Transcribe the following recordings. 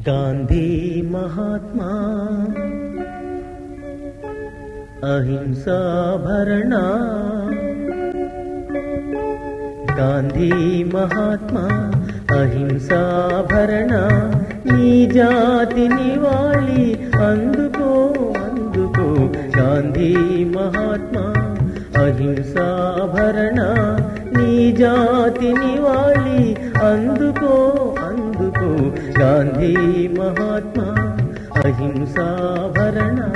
गांधी महात्मा अहिंसा भरणा, गांधी महात्मा अहिंसा भरणा, नी जाति निवाली अंदुको अंदुको, गांधी महात्मा अहिंसा भरणा, नी जाति निवाली अंदुको अंदुको, गांधी महात्मा अहिंसा भरणा।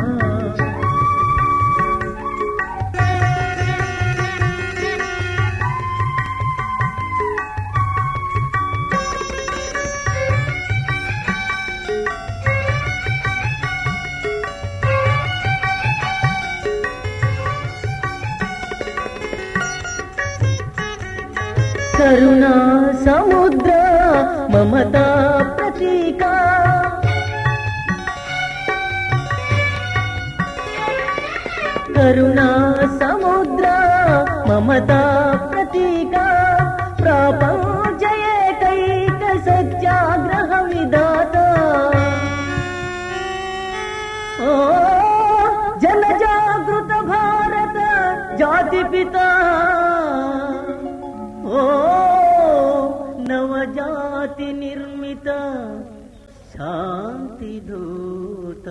करुणा समुद्र ममता प्रतीका, करुणा समुद्र ममता प्रतीका, प्रपंच एकैक सत्याग्रह विधाता, ओ जन जागृत भारत जाति पिता, ओ नवजाति निर्मित शांति दूत,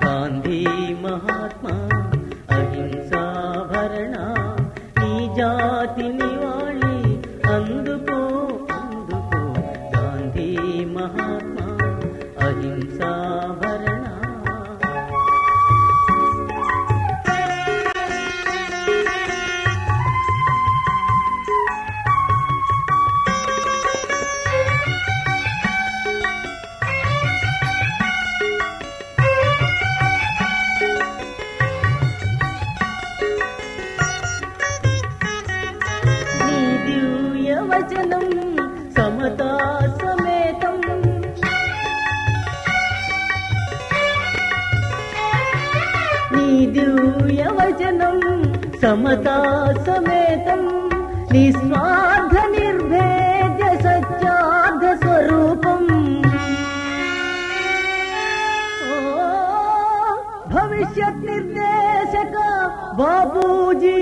गांधी महात्मा अहिंसा भरणा, नी जाति निवाली अंदुको अंदुको, गांधी महात्मा अहिंसा भरणा। वचनं समता समेतं, नी दिव्य वचनं समता समेतं, निस्वार्थ निर्भेद्य सच्चार्थ स्वरूपम्, भविष्यत् निर्देशक बापूजी,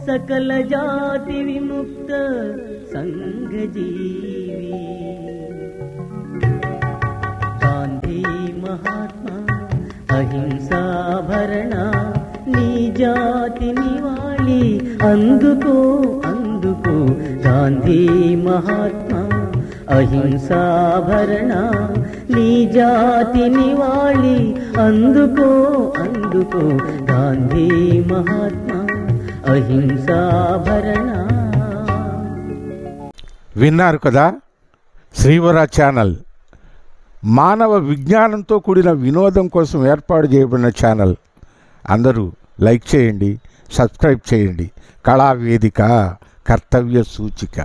सकल जाति विमुक्त संघ जीवी, गांधी महात्मा अहिंसा भरणा, नी जाति निवाली अंदुको अंदुको, गांधी महात्मा अहिंसा भरणा, नी जाति निवाली अंदुको अंदुको, गांधी महात्मा అహింసా భరణ। విన్నారు కదా, శ్రీవర ఛానల్ మానవ విజ్ఞానంతో కూడిన వినోదం కోసం ఏర్పాటు చేయబడిన ఛానల్. అందరూ లైక్ చేయండి, సబ్స్క్రైబ్ చేయండి. కళావేదిక కర్తవ్య సూచిక.